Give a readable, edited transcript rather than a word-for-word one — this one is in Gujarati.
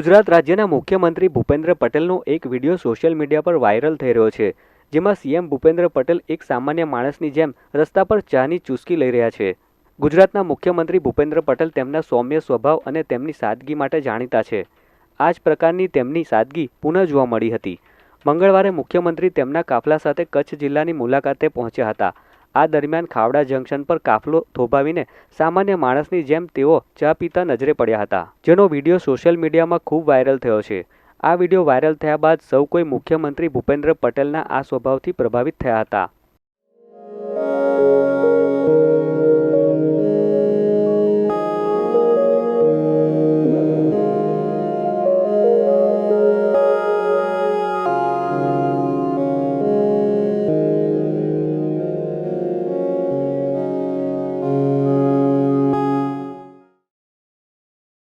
ગુજરાત રાજ્યના મુખ્યમંત્રી ભૂપેન્દ્ર પટેલનો એક વિડીયો સોશિયલ મીડિયા પર વાયરલ થઈ રહ્યો છે, જેમાં સીએમ ભૂપેન્દ્ર પટેલ એક સામાન્ય માણસની જેમ રસ્તા પર ચાની ચૂસકી લઈ રહ્યા છે. ગુજરાતના મુખ્યમંત્રી ભૂપેન્દ્ર પટેલ તેમના સૌમ્ય સ્વભાવ અને તેમની સાદગી માટે જાણીતા છે. આ જ પ્રકારની તેમની સાદગી પુનઃ જોવા મળી હતી. મંગળવારે મુખ્યમંત્રી તેમના કાફલા સાથે કચ્છ જિલ્લાની મુલાકાતે પહોંચ્યા હતા. આ દરમિયાન ખાવડા જંકશન પર કાફલો થોભાવીને સામાન્ય માણસની જેમ તેઓ ચા પીતા નજરે પડ્યા હતા, જેનો વિડીયો સોશિયલ મીડિયામાં ખૂબ વાયરલ થયો છે. આ વિડીયો વાયરલ થયા બાદ સૌ કોઈ મુખ્યમંત્રી ભૂપેન્દ્ર પટેલના આ સ્વભાવથી પ્રભાવિત થયા હતા.